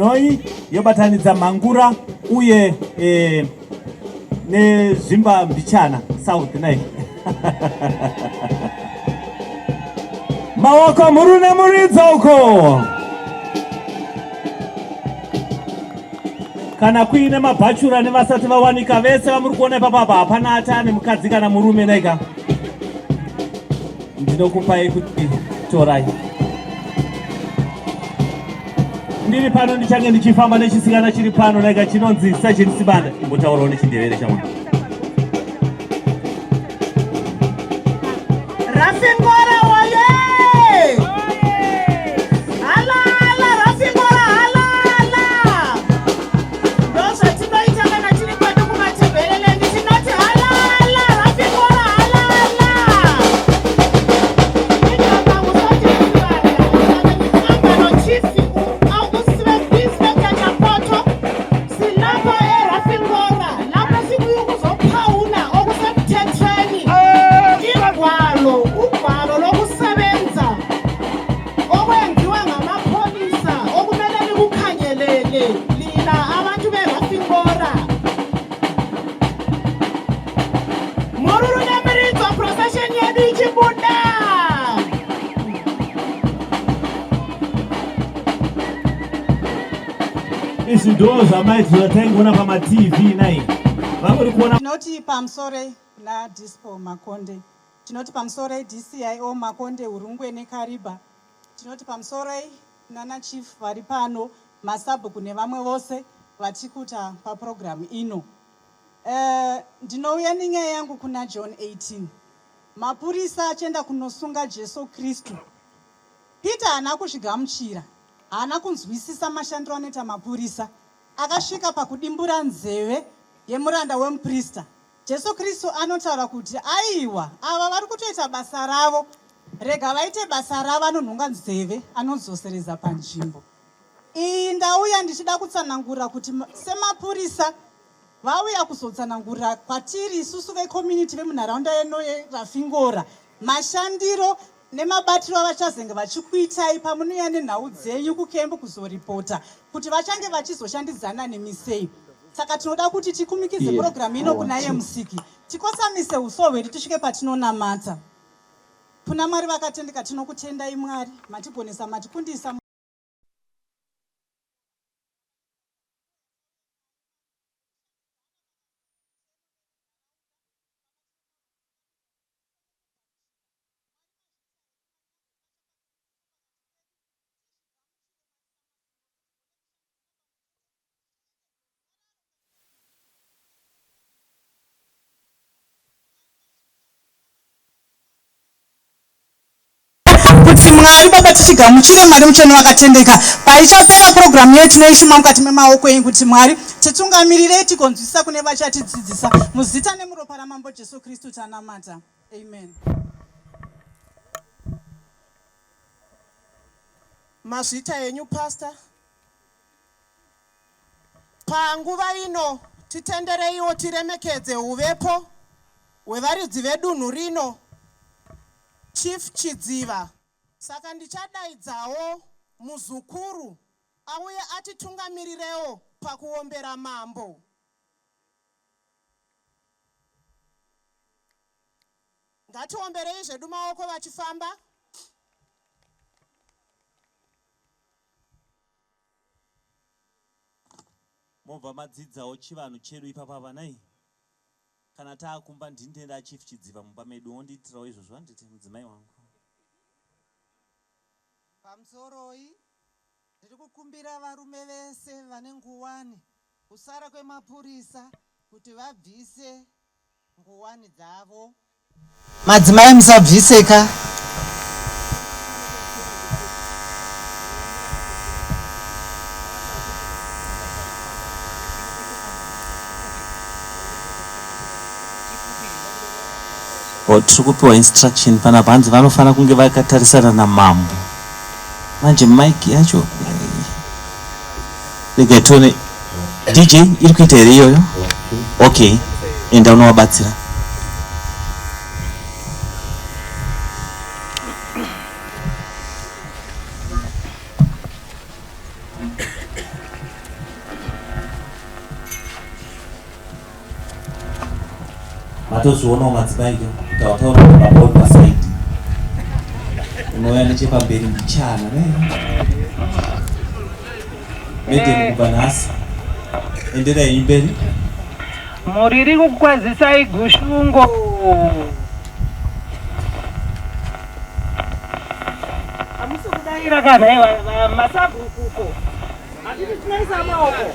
Noi yobatanidza Mangura uye nezvimba Mbichana South nai. Maoko murune muridza uko. Kana kuine mabhachura nevasati vawanika vese vamuri kuona ipapa hapana atane mukadzi kana murume naika. Ndinokupai kuti torai. Ndiri pano ndichange ndichifamba nechisikana chiri pano naika chinonzi Sergeant Sibanda. Imbotaurawo nechindevere chamwana. Rafingora waye! Hala hala Rafingora hala hala. Ndoza tinoita kana tiri pano kumatebhelele ndinoti hala hala Rafingora hala hala. Ndikaba usati Sibanda nochifi au kusibe business yapoto. Silapha eRafingora lapho sikuyukuzophauna okusemthethweni. Ubhalo lokusebenza okwenziwa ngamapholisa okumele likukhangelele lina abantu beRafingora. Moruru nemiritso procession yedu ichibuda. Izinto zamaitsi zotengona pama TV nai. Vamuri kuona Tinoti pamusore na Dispo Makonde. Tinoti pamusore DCIO Makonde Urungwe neKariba. Tinoti pamusore nana chief vari pano masabhuku nevamwe vose vatikuta paprogram ino. Ndinouya nenyaya yangu kuna John 18. Mapurisa achenda kunosunga Jesu Kristu. Peter haana kuzvigamuchira, haana kunzwisisa mashandiro anoita mapurisa. Akasvika pakudimbura nzeve yemuranda wemuprista. Jesu Kristu anotaura kuti aiwa ava vari kutoita basa ravo, rega vaite basa ravo, anonhonga nzeve anodzosereza panzvimbo. Iyi ndauya ndichida kutsanangura kuti semapurisa vauya kuzotsanangura kwatiri isusu vecommunity vemunharaunda yeno yeRafingora mashandiro nemabatiro avachazenge vachikuitai pamunouya nenhau dzenyu kukembu kuzoripota kuti vachange vachizoshandidzana nemisei. Saka tinoda kuti tikumikidze program ino kuna ye musiki. Tikosamise uso hwedu tisvike patinonamata. Kuna Mwari vakatendeka tinokutendai Mwari, matigonesa matikundisa. Kuti Mwari Baba tichigamuchire Mwari mutsvene wakatendeka. Paichapera program yedu tinoishuma mukati memaoko enyu kuti Mwari titungamirire tigonzwisisa kune vachatidzidzisa. Muzita nemuropa raMambo Jesu Kristu tanamata. Amen. Mazita yenyu pastor. Panguva ino titendereiwo tiremekedze uvepo hwevaridzi vedunhu rino Chief Chidziva. Saka ndichadaidzawo muzukuru auye atitungamirirewo pakuombera mambo. Ngatiomberei zvedu maoko vachifamba. mobva madzidzawo chivanhu chedu ipapa vanai. Kana taakumba ndinitenda Chief Chidziva mumba medu wondiitirawo izvozvo handiti mudzimai wangu. Pamusoroi ndiri kukumbira varume vese vane nguwani kusara kwemapurisa kuti vabvise nguwani dzavo. Madzimai musabviseka. Tiri kupiwa instruction panapa hanzi vanofana kunge vakatarisana namambo. Manje mic yacho rega tione. DJ iri kuita here iyoyo? Okay, enda unovabatsira. matozviona madzibaicho tawataura mabodi pasaidi unouya nechepamberi ndichana medhemu kubva nhasi enderai mberi. Muriri kukwazisai gushungo. Amusi kudaira kana masabhukuko. Handiti tinoisa maoko.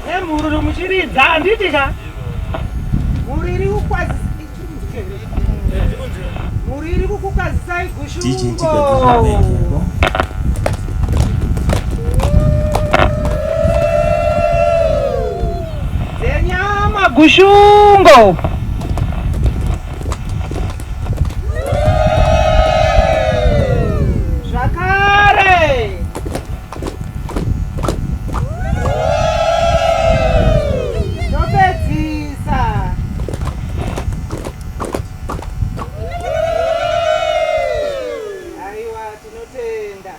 Nemhururu muchiridza handiti ka. Muriri kukwazisai gushungo. Gushungo. Shakare. Topetisa. Aiwa tinotenda.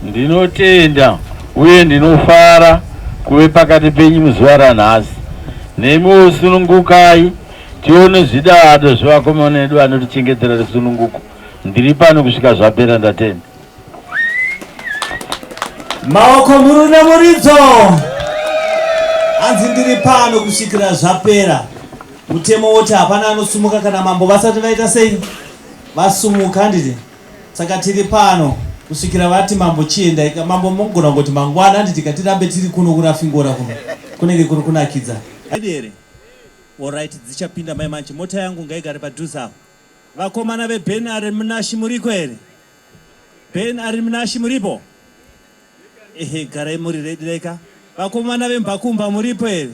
Ndinotenda uye ndinofara kuve pakati penyu muzuva ranhasi. Nemiwo sunungukai tione zvidado zvevakomana vedu vanotichengetera rusununguko. Ndiri pano kusvika zvapera ndatenda. Maoko murune muridzo. Hanzi ndiri pano kusvikira zvapera. Mutemo woti hapana anosumuka kana mambo vasati vaita sei? Vasumuka nditi. Saka tiri pano kusvikira vati mambo chienda. Mambo mongona kuti mangwana nditi katirambe tiri kuno kurafingora kuno. Kunenge kuri kunakidza. Edere. Alright, dzichapinda mai manje. Mota yangu ngaigare padhuze apo. Vakomana veBen ari munashi muriko here? Ben ari munashi muripo? Ehe, garai muri ready reka. Vakomana veMbakumba muripo here?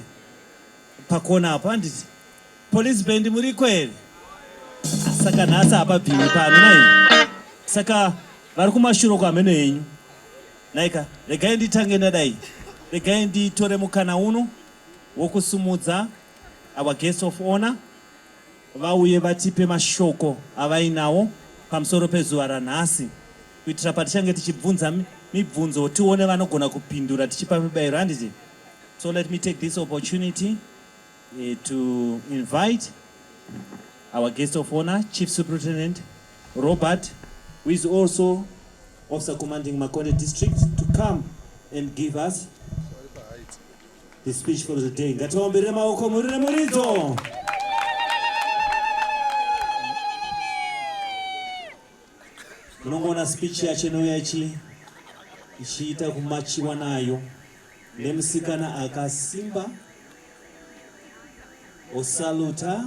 Pakona apa handiti. Police band muriko here? Saka nhasi apa bhini pano nai. Saka vari kumashure kwameno yenyu. Naika, regai nditange nadai. Regai nditore mukana uno wokusumudza our guest of honor. Vauye vatipe mashoko avainawo pamusoro pezuva ranhasi kuitira patichange tichibvunza mibvunzo tione vanogona kupindura tichipa mibayiro handiti. So let me take this opportunity to invite our guest of honor, Chief Superintendent Robert, who is also Officer Commanding Makonde District, to come and give us the speech for the day. Ngatiwaombere maoko murire muridzo. Munongona speech yacho inouya ichiita kumachiwa nayo nemusikana akasimba osaluta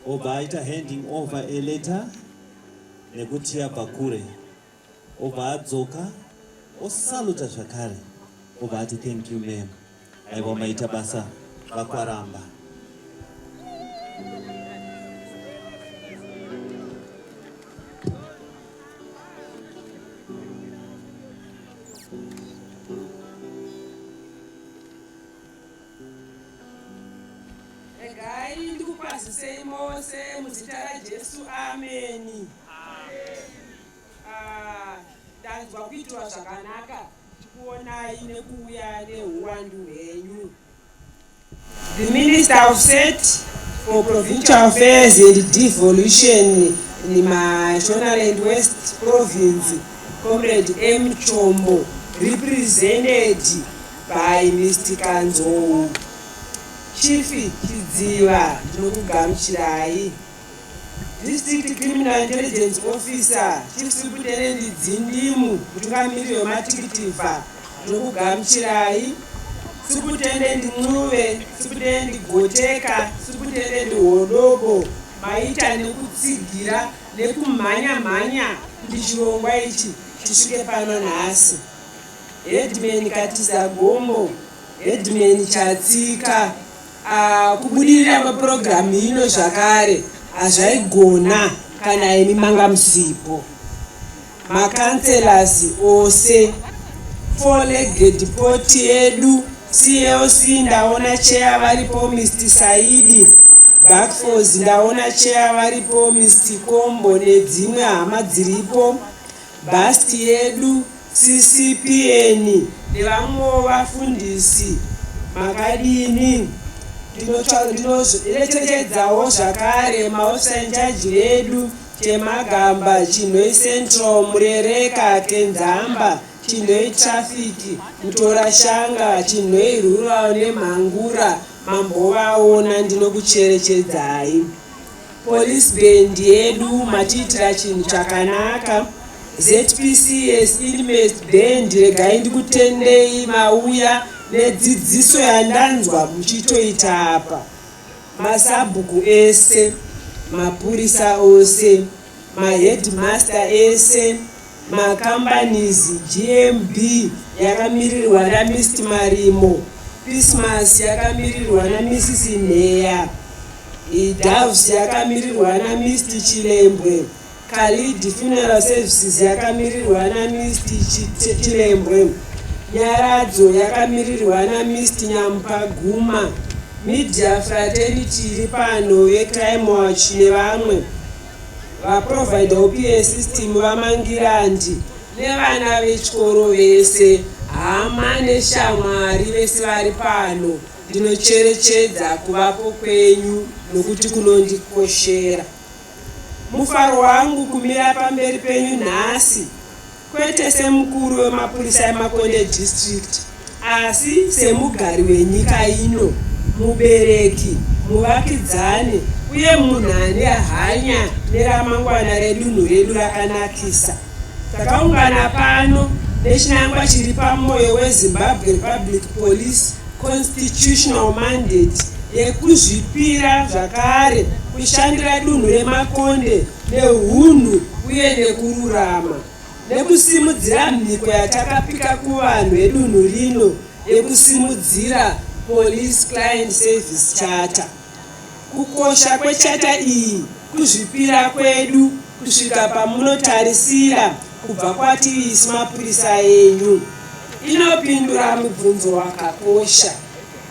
obva aita handing over a letter nekuti yabva kure obva adzoka osaluta zvakare obva ati thank you ma'am, aiwa maita basa vakwaramba. Regai ndikupazisei mose muzita raJesu, ameni. Ndanzwa kuitwa zvakanaka tikuonai nekuuya neuwandu hwenyu. The Minister of State for Provincial Affairs and Devolution in Mashonaland West Province, Comrade M. Chombo, represented by Mr. Kanzo. Chief Chidziva, ndinokugamuchirai. District Criminal Intelligence Officer, Chief Superintendent Dzindimu, mutungamiri wematikitifa, ndinokugamuchirai. Superintendent Mnuve, Superintendent Goteka, Superintendent Hodobo, maita nekutsigira nekumhanya-mhanya kuti chirongwa ichi chisvike pano nhasi. Headman Katiza Gombo, Headman Chatsika, kubudirira kwepurogiramu ino zvakare hazvaigona kana imi manga musipo. Makanselas ose, four-legged poti yedu, CLC ndaona chair varipo Mr. Saidi, Backforce ndaona chair varipo, Mr. Kombo nedzimwe hama dziripo, Bust yedu, CCPN nevamwe vafundisi. Makadini ndinocherechedzawo zvakare maofisa inchaji vedu Temagamba, Chinhoi Central, Murereka, Kenzamba, Chinhoi Traffic, Mutorashanga, Chinhoi Rural neMhangura, mambovaona ndinokucherechedzai. Police band yedu matiitira chinhu chakanaka. ZPCS Inmate Band, regai ndikutendei mauya nedzidziso yandanzwa muchitoita apa. Masabhuku ese, mapurisa ose, maheadmaster ese, macompanies, GMB yakamirirwa naMr. Marimo, Christmas yakamirirwa naMrs. Nheya, Doves yakamirirwa naMr. Chilembwe, Khalid Funeral Services yakamirirwa naMr. Chilembwe, Nyaradzo yakamirirwa naMr. Nyampaguma, Media Fraternity iri pano veCrime Watch nevamwe vaprovider UPA system vamangirandi nevana vechikoro vese, hama neshamwari vese vari pano. Ndinocherechedza kuvapo kwenyu nokuti kunondikoshera. Mufaro wangu kumira pamberi penyu nhasi, kwete semukuru wemapurisa eMakonde District, asi semugari wenyika ino, mubereki, muvakidzani uye munhu ane hanya neramangwana redunhu redu rakanakisa. Takaungana pano nechinangwa chiri pamwoyo weZimbabwe Republic Police constitutional mandate yekuzvipira zvakare kushandira dunhu reMakonde neunhu uye nekururama, nekusimudzira mhiko yatakapika kuvanhu vedunhu rino yekusimudzira Police Client Service Charter. Kukosha kwechata iyi, kuzvipira kwedu kusvika pamunotarisira kubva kwatiri isi mapurisa enyu. Inopindura mubvunzo wakakosha.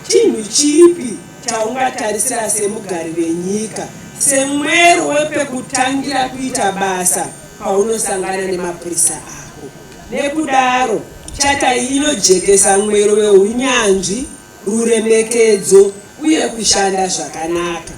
Chinhu chipi chaungatarisira semugari wenyika, semwero wepekutangira kuita basa paunosangana nemapurisa ako? Nekudaro, chata iyi inojekesa mwero weunyanzvi, ruremekedzo uye kushanda zvakanaka.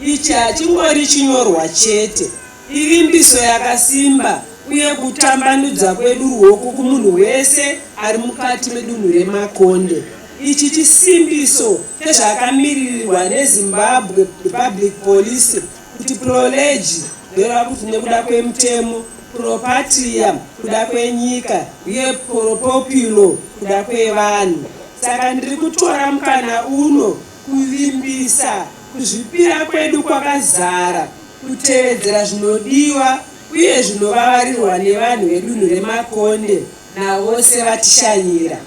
Ichi hachingori chinyorwa chete, ivimbiso yakasimba uye kutambanudza kwedu ruoko kumunhu wese ari mukati medunhu reMakonde. Ichi chisimbiso chezvakamirirwa neZimbabwe Republic Police kuti prolegi reva kuti nekuda kwemutemo, propatria kuda kwenyika uye propopulo kuda kwevanhu. Saka ndiri kutora mukana uno kuvimbisa kuzvipira kwedu kwakazara kutevedzera zvinodiwa uye zvinovavarirwa nevanhu vedunhu reMakonde navose vatishanyira.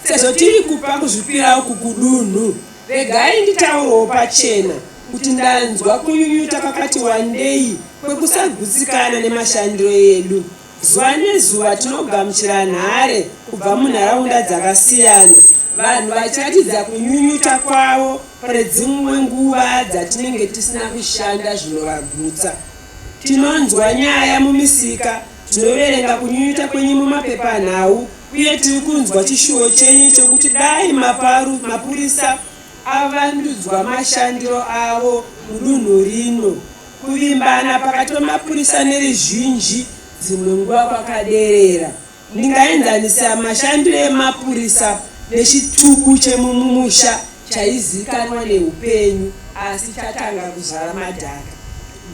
Sezvo tiri kupa kuzvipira uku kudunhu, regai nditaurawo pachena kuti ndanzwa kunyunyuta kwakati wandei kwekusagutsikana nemashandiro edu. Zuva nezuva tinogamuchira nhare kubva munharaunda dzakasiyana, vanhu vachiratidza kunyunyuta kwavo padzimwe nguva dzatinenge tisina kushanda zvinovagutsa. Tinonzwa nyaya mumisika, tinoverenga kunyunyuta kwenyu mumapepanhau, uye tiri kunzwa chishuwo chenyu chokuti dai mapurisa avandudzwa mashandiro avo mudunhu rino. Kuvimbana pakati pemapurisa neruzhinji dzimwe nguva kwakaderera. Ndingaenzanisa mashandiro emapurisa nechitubu chemumusha chaizikanwa neupenyu, asi chatanga kuzara madhaka.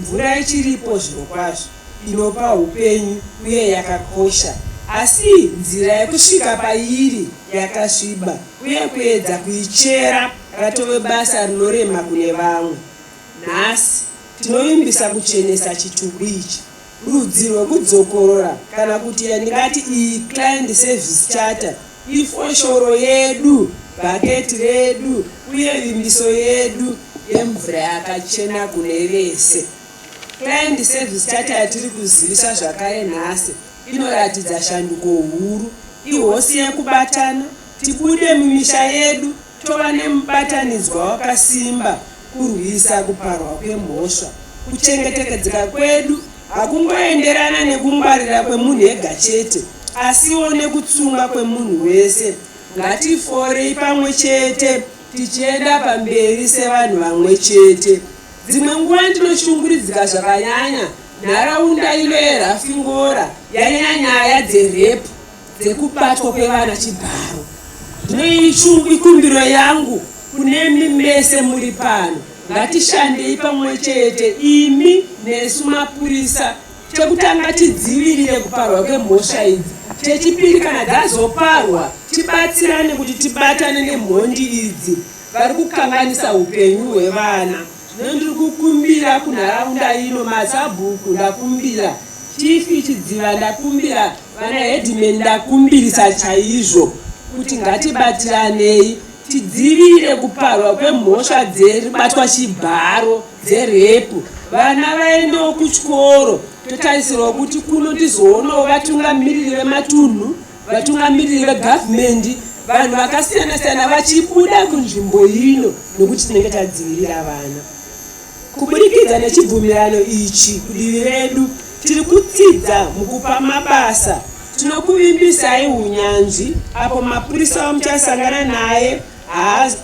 Mvura ichiripo zviro kwazvo, inopa upenyu uye yakakosha, asi nzira yekusvika pairi yakasviba, uye kuedza kuichera ratove basa rinorema kune vamwe. Nhasi tinovimbisa kuchenesa chitubu ichi, rudzi rwekudzokorora kana kuti ndingati iyi Client Service Charter ifoshoro yedu, bhaketi redu uye vimbiso yedu yemvura yakachena kune vese. Client Service Charter yatiri kuzivisa zvakare nhasi inoratidza shanduko huru, ihosi yekubatana, tibude mumisha yedu tova nemubatanidzwa wakasimba kurwisa kuparwa kwemhosva. Kuchengetedzeka kwedu hakungoenderana nekungwarira kwemunhu ega chete, asiwo nekutsunga kwemunhu wese. Ngatiforei pamwe chete tichienda pamberi sevanhu vamwe chete. Dzimwe nguva ndinoshungurudzika zvakanyanya nharaunda ino yeRafingora yanyanya nyaya dzerepu, dzekubatwa kwevana chibharo. Ikumbiro yangu kunemi mese muri pano, ngatishandei pamwe chete imi nesu mapurisa. Chekutanga tidzivirire kuparwa kwemhosva idzi. Chechipiri kana dzazoparwa tibatsirane kuti tibatane nemhondi idzi vari kukanganisa upenyu hwevana. Ndiri kukumbira kunharaunda ino, mazabhuku ndakumbira, chifi chidziva ndakumbira, vana hedimeni ndakumbirisa chaizvo kuti ngatibatiranei tidzivire kuparwa kwemhosva dzekubatwa chibharo dzerepu. Vana vaendewo kuchikoro, totarisirwa kuti kuno tizoonawo vatungamiriri vematunhu, vatungamiriri vegavhumendi, vanhu vakasiyana siyana vachibuda kunzvimbo ino nokuti tinenge tadzivirira vana. Kuburikidza nechibvumirano ichi kudivi redu tiri kutsidza mukupa mabasa. Tinokuvimbisai unyanzvi apo mapurisa wamuchasangana naye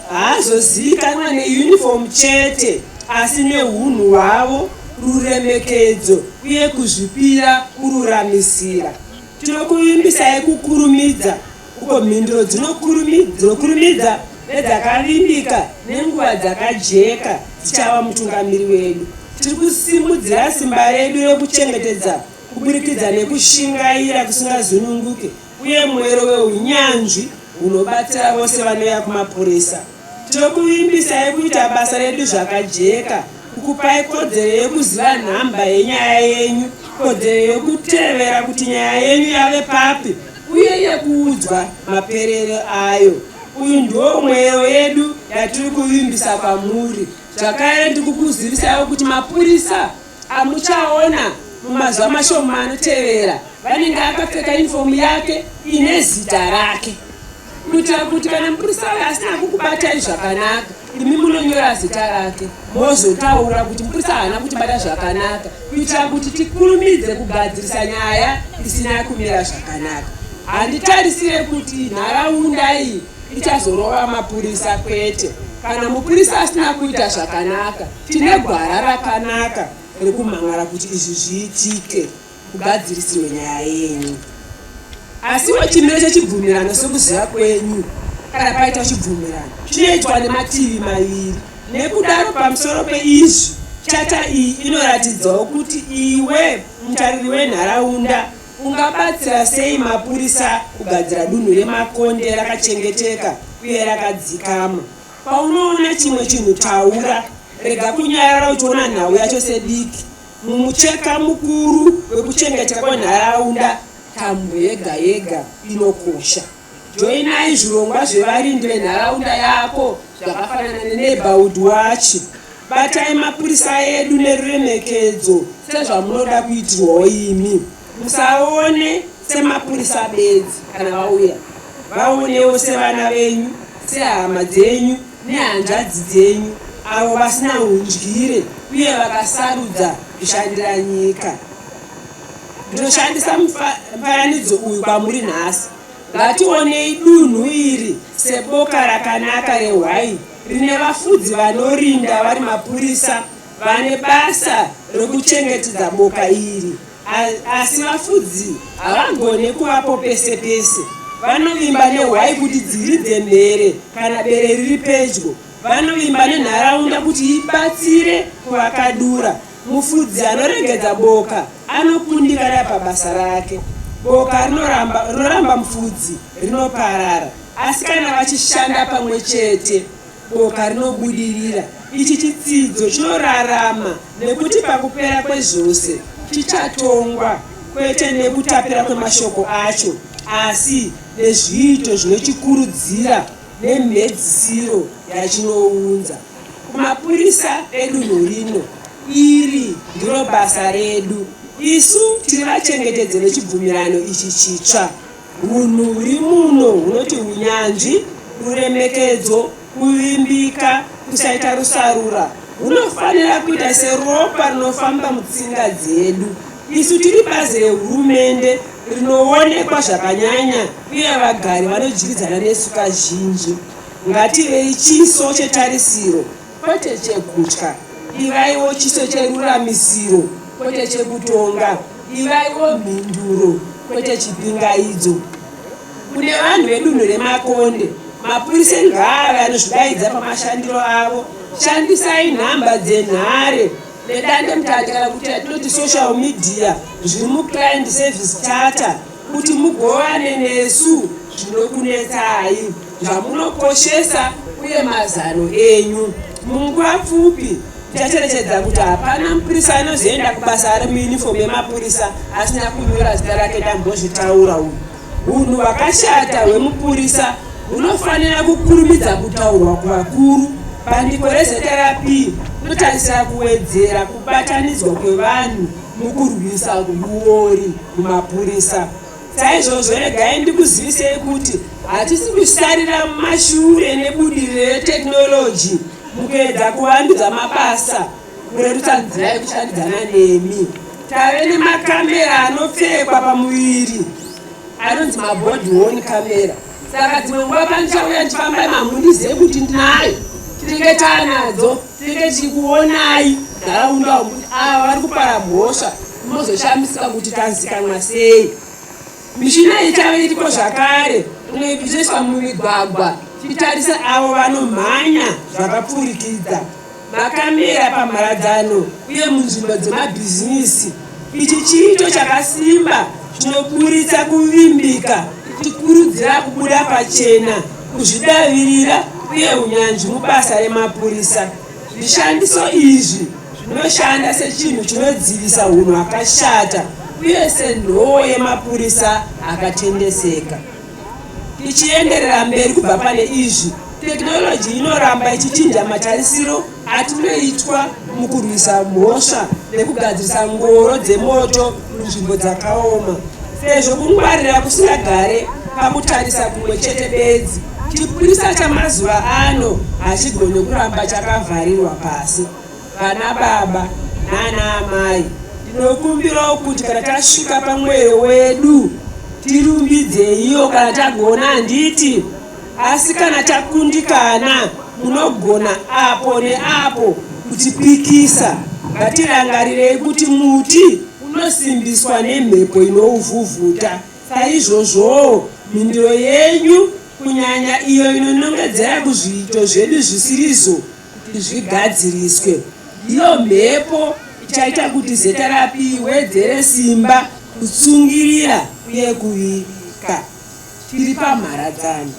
haazozivikanwa neuniform chete, asi neunhu hwavo, ruremekedzo uye kuzvipira kururamisira. Tinokuvimbisai kukurumidza, uko mhinduro dzinokurumidza nedzakalimbika nenguva dzakajeka dzichava mutungamiri wedu. Tiri kusimudzira simba redu rekuchengetedza kuburikidza nekushingaira kusingazununguke uye mwero weunyanzvi hunobatsira vose vanouya kumapurisa. Tinokuvimbisai kuita basa redu zvakajeka, kukupai kodzero yekuziva nhamba yenyaya yenyu, kodzero yekutevera kuti nyaya yenyu yave papi uye yekuudzwa maperero ayo. Uyu ndiwo mwero yedu yatiri kuvimbisa kwamuri. Zvakare ndiri kukuzivisawo kuti mapurisa amuchaona mumazuva mashoma anotevera vanenge akapfeka uniform yake ine zita rake, kuitira kuti kana mupurisa uyo asina kukubatai zvakanaka, imi munonyora zita rake mozotaura kuti mupurisa haana kutibata zvakanaka, kuitira kuti tikurumidze kugadzirisa nyaya isina kumira zvakanaka. Handitarisire kuti nharaunda iyi ichazorova mapurisa kwete. Kana mupurisa asina kuita zvakanaka, tine gwara rakanaka rekumhangara kuti izvi zviitike, kugadzirisirwe nyaya yenyu. Asiwo chimiro chechibvumirano sekuziva kwenyu, kana paita chibvumirano chinoitwa nemativi maviri. Nekudaro pamusoro peizvi, chata iyi inoratidzawo kuti iwe mutariri wenharaunda ungabatsira sei mapurisa kugadzira dunhu remakonde rakachengeteka uye rakadzikama. Paunoona chimwe chinhu taura, rega kunyarara uchiona nhau yacho sediki. Mumucheka mukuru wekuchengeteka kwenharaunda, tambo yega yega inokosha. Joinai zvirongwa zvevarindi venharaunda yako zvakafanana neneighborhood watch. Batai mapurisa edu neruremekedzo sezvamunoda kuitirwawo imi. Musaone semapurisa bedzi kana vauya, vaonewo sevana venyu, sehama dzenyu nehanzvadzi dzenyu, avo vasina undyire uye vakasarudza kushandira nyika. Ndinoshandisa mufananidzo uyu kwamuri nhasi. Ngationei dunhu iri seboka rakanaka rehwai rine vafudzi vanorinda vari mapurisa vane basa rekuchengetedza boka iri. Asi vafudzi havangone kuvapo pese pese. Vanovimba nehwai kuti dziridze mbere kana bere riri pedyo. Vanovimba nenharaunda kuti ibatsire kuvakadura. Mufudzi anoregedza boka anokundikana pabasa rake. Boka rinoramba mufudzi rinoparara, asi kana vachishanda pamwe chete boka rinobudirira. Ichi chitsidzo chinorarama nekuti pakupera kwezvose chichatongwa, kwete nekutapira kwemashoko acho, asi nezviito zvinochikurudzira nemhedzisiro yachinounza. Kumapurisa edunhu rino, iri ndiro basa redu. Isu tiri vachengetedzi vechibvumirano ichi chitsva. Hunhu huri muno hunoti unyanzvi, ruremekedzo, kuvimbika, kusaita rusarura hunofanira kuita seropa rinofamba mutsinga dzedu. Isu tiri bazi rehurumende rinoonekwa zvakanyanya uye vagari vanodyidzana nesu kazhinji. Ngativei chiso chetarisiro kwete chekutya, ivaiwo chiso cheruramisiro kwete chekutonga, ivaiwo mhinduro kwete chipingaidzo. Kune vanhu vedunhu reMakonde, mapurisa ngaave anozvidaidza pamashandiro avo. Shandisai nhamba dzenhare nedandemutande kana kuti atinoti social media zviri muclient service charter kuti mugovane nesu zvinokunetsai, zvamunokoshesa uye mazano enyu. Munguva pfupi tichacherechedza kuti hapana mupurisa anozoenda kubasa ari muunifomu yemapurisa asina kunyora zita rake ndambozvitaura. Unhu hwakashata hwemupurisa hunofanira kukurumidza kutaurwa kuvakuru. Bandiko rezveterapi rinotarisira kuwedzera kubatanidzwa kwevanhu mukurwisa uori mumapurisa. Saizvozvo regai ndikuzivisei kuti hatisi kusarira mumashure nebudiriro reteknoloji mukuedza kuvandudza mabasa kurerutsa nzira yekushandidzana nemi. Tave nemakamera anopfekwa pamuviri anonzi mabody worn camera. Saka dzimwe nguva pandichauya ndichifamba mamundizive kuti ndinayo, tinenge taanadzo, tinenge tichikuonai nharaunda kuti ava vari kupara mhosva, mozoshamisika kuti tazikanwa sei. Mishina ichave iriko zvakare inoiswa mumigwagwa tichitarisa avo vanomhanya zvakapfurikidza. Makamera pamharadzano uye munzvimbo dzemabhizinisi. Ichi chiito chakasimba chinoburitsa kuvimbika, tichikurudzira kubuda pachena, kuzvidavirira uye unyanzvi mubasa remapurisa. Zvishandiso izvi zvinoshanda sechinhu chinodzivisa unhu hwakashata uye senhoo yemapurisa akatendeseka. Tichienderera mberi kubva pane izvi, tekinoloji inoramba ichichinja matarisiro atinoitwa mukurwisa mhosva nekugadzirisa ngoro dzemoto munzvimbo dzakaoma. Sezvo kungwarira kusingagare pakutarisa kumwe chete bedzi, chipurisa chamazuva ano hachigone kuramba chakavharirwa pasi. Vana baba nana amai, ndinokumbirawo kuti kana tasvika pamwoyo wedu tirumbidzeiyo kana tagona handiti. Asi kana takundikana munogona apo neapo kutipikisa. Ngatirangarirei kuti muti unosimbiswa nemhepo inouvhuvhuta. Saizvozvowo mhinduro yenyu kunyanya iyo inonongedzera kuzviito zvedu zvisirizo kuti zvigadziriswe, iyo mhepo ichaita kuti zeterapi iwedzere simba, kutsungirira uye kuvika. Tiri pamharadzano.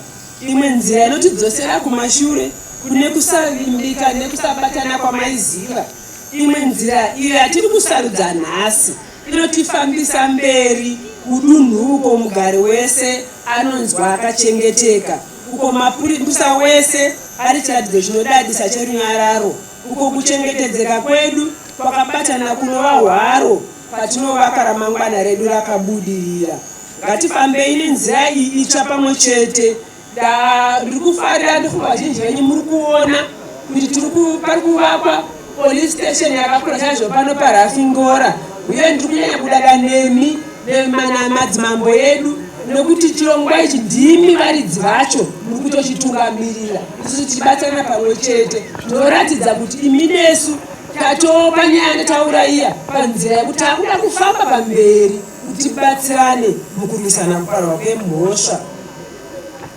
Imwe nzira inotidzosera kumashure kune kusavimbika nekusabatana kwamaiziva. Imwe nzira iyo yatiri kusarudza nhasi inotifambisa mberi kudunhu uko mugari wese anonzwa akachengeteka, uko mapurisa wese ari chiratidzo chinodadisa cherunyararo, uko kuchengetedzeka kwedu kwakabatana kunova hwaro patinovaka ramangwana redu rakabudirira. Ngatifambei nenzira iyi itsva pamwe chete. Ndiri kufarira ndifunga vazhinji venyu muri kuona kuti pari kuvakwa police station yakakura chaizvo pano paRafingora, uye ndiri kunyanya kudada nemi nemadzimambo edu nekuti chirongwa ichi ndimi varidzi vacho muri kutochitungamirira. Isusu tichibatsirana pamwe chete zvinoratidza kuti imi nesu tatopa nyaya yataura iya panzira yekuti takuda kufamba pamberi kuti tibatsirane mukurwisana kuparwa kwemhosva.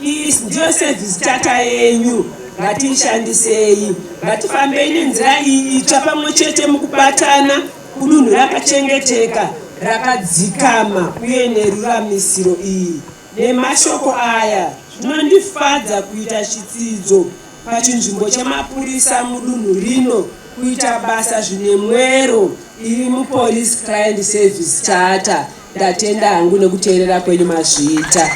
Iyi ndiyo service charter yenyu, ngatiishandisei. Ngatifambei nenzira iyi itsva pamwe chete mukubatana kudunhu rakachengeteka, rakadzikama uye neruramisiro iyi. Nemashoko aya zvinondifadza kuita chitsidzo pachinzvimbo chemapurisa mudunhu rino kuita basa zvine mwero iri mupolice client service charter. Ndatenda hangu nekuteerera kwenyu mazviita.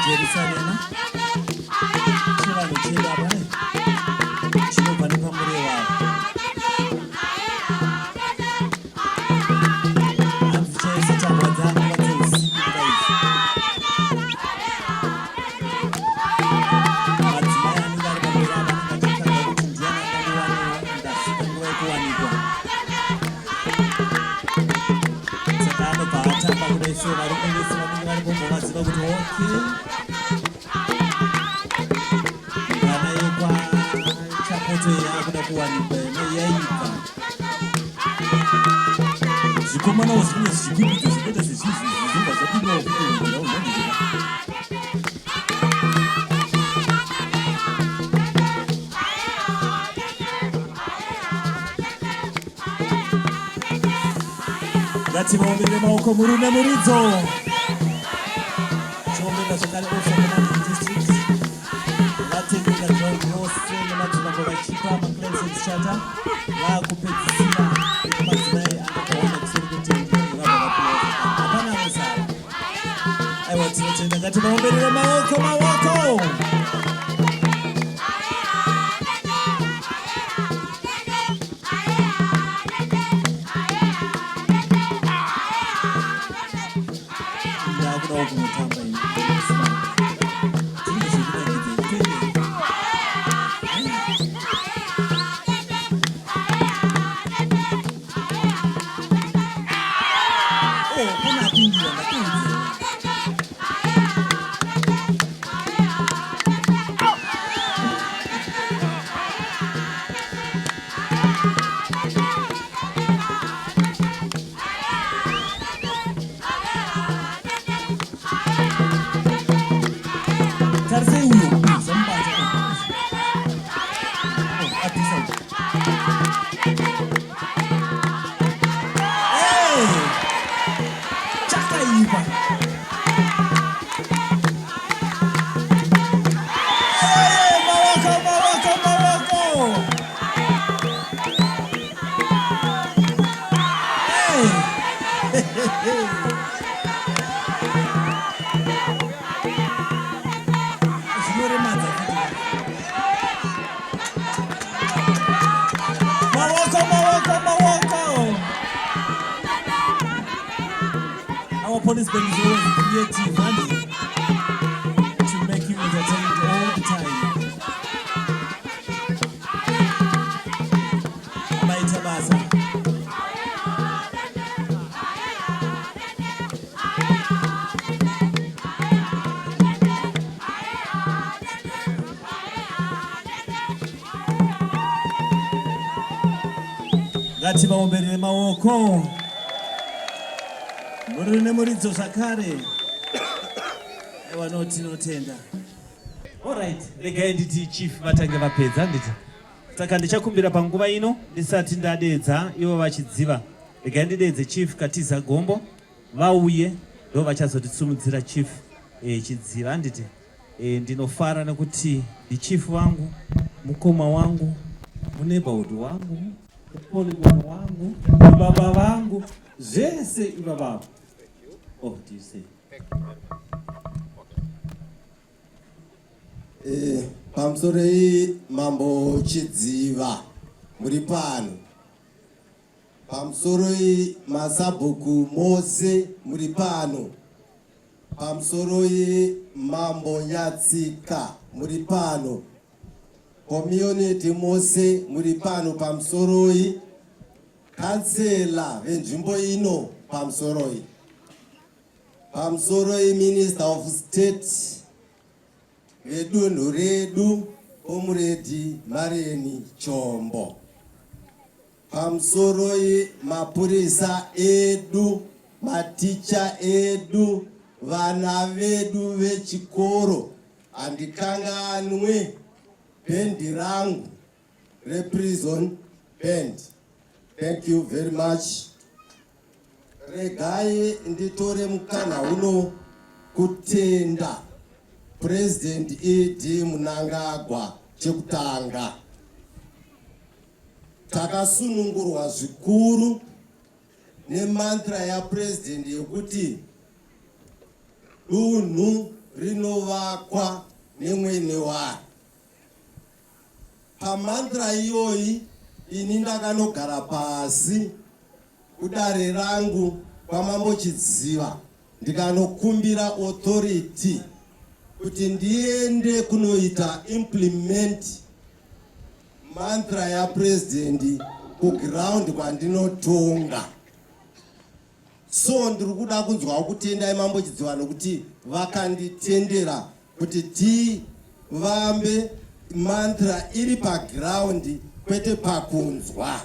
Jerusalem. Chivano chiraba. Chinobva nepamuri wavo. Hanzi chaise tambwa dzangu vadzousiku kudai. Madzimai anenge ari pamberi avo anenge achitanga kuti ndiani angandiwanewo ndasvika nguva yekuwanikwa. Saka anobva atamba kudai so varume vese vanenge varipo vaziva kuti okay. Vana yekwachapoto yakuda kuwanikwa yaibva. Zvikomanawo zvimwe zvikwikwidzo zvinoita sezvizvi zvizobva zvapindawo kuenda unondira. Ngativaombere maoko murume muridzo. Chiombera zvakare ofamanani district. Vatendeka John Rose nemadzimambo vachipa maclansens chata vakupedzisira madzimai angakaona kuseri kwetendi vabva vapiwa. Hapana anosara. Aiwa tinotenda ngativaomberere maoko. Ndakudawo kumutamba ini. Tinge zvekudakidza twende. Kunapindira ndakuudza. Tarisei uyo zambata. Atisa. Chakaipa. Mawako. Zvinoremadza kuti. Mawako. Our police band is always creative and to make you entertained all the time. Maita basa. Ngativaomberere maoko. Murume muridzo zvakare. Ewa tinotenda. Alright, regai nditi chief vatange vapedza nditi. Saka ndichakumbira panguva ino ndisati ndadedza ivo vachidziva. Regai ndidedze chief Katiza Gombo vauye ndo vachazotitsumudzira chief chidziva nditi. Ndinofara nekuti ndi chief wangu, mukoma wangu, muneighborhood wangu, polygon wangu, baba vangu, zvese ibaba. Oh, do you say? Pamsorei mambo chidziva muri pano. Pamsoroi masabhuku mose muri pano. Pamsoroi mambo nyatsika muri pano. Community mose muri pano. Pamsoroi kansela venzvimbo ino pamsoroi. Pamsoroi Minister of State vedunhu redu Comrade Mareni Chombo. Pamsoroi mapurisa edu, maticha edu, vana vedu vechikoro. Andikanganwe bendi rangu reprison band. Thank you very much. Regai nditore mukana uno kutenda President Edi Mnangagwa chekutanga. Takasunungurwa zvikuru nemantra ya President yekuti dunhu rinovakwa nemwene waro. Pamandra iyoyi ini ndakanogara pasi kudare rangu kwamambo Chidziva ndikanokumbira authority kuti ndiende kunoita implement mantra ya president kuground kwandinotonga. So ndiri kuda kunzwa kutendai mambo Chidziva nokuti vakanditendera kuti tivambe mantra iri paground kwete pakunzwa.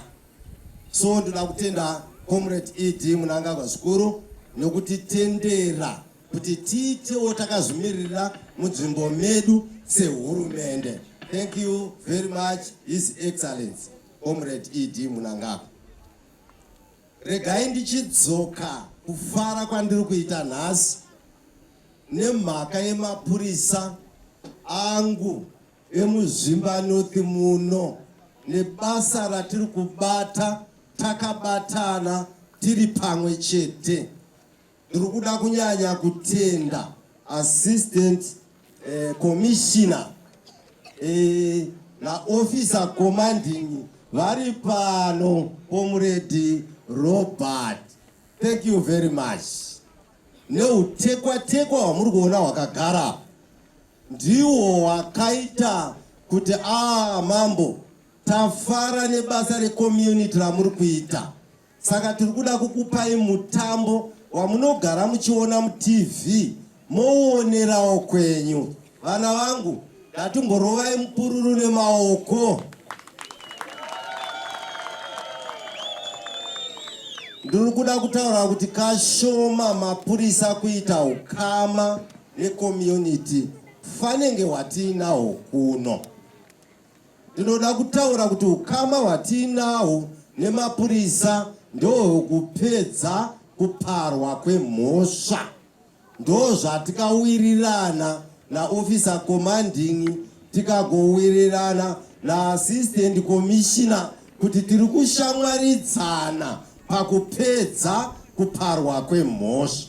So ndoda kutenda Comrade ED Munangagwa zvikuru nokutitendera kuti tiitewo takazvimirira munzvimbo medu sehurumende. Thank you very much, His Excellency Comrade ED Munangagwa. Regai ndichidzoka kufara kwandiri kuita nhasi nemhaka yemapurisa angu emuzvimba North muno nebasa ratiri kubata takabatana tiri pamwe chete. Ndiri kuda kunyanya kutenda Assistant Commissioner na Officer Commanding vari pano, Comrade Robert. Thank you very much. Neutekwa hwamuri kuona hwakagara ndiwo wakaita kuti mambo tafara nebasa recommunity ramuri kuita. Saka tiri kuda kukupai mutambo wamunogara muchiona muTV moonerawo kwenyu. Vana vangu ngatimborovai mupururu nemaoko. Ndiri kuda kutaura kuti kashoma mapurisa kuita ukama necommunity fanenge hwatiinawo kuno. Ndinoda kutaura kuti ukama hwatiinawo nemapurisa ndohwekupedza kuparwa kwemhosva. Ndo zvatikawirirana na Officer Commanding tikagowirirana na Assistant Commissioner kuti tiri kushamwaridzana pakupedza kuparwa kwemhosva.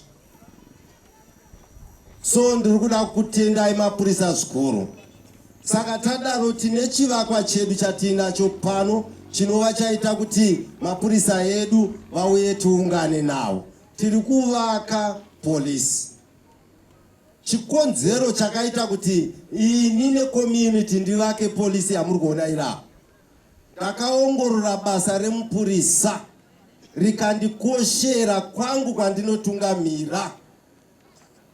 So ndiri kuda kutendai mapurisa zvikuru. Saka tadaro tine chivakwa chedu chatinacho pano chinova chaita kuti mapurisa edu vauye tiungane nawo. Tiri kuvaka polisi. Chikonzero chakaita kuti ini necommunity ndivake polisi yamuri kuona ira. Ndakaongorora basa remupurisa rikandikoshera kwangu kwandinotungamira.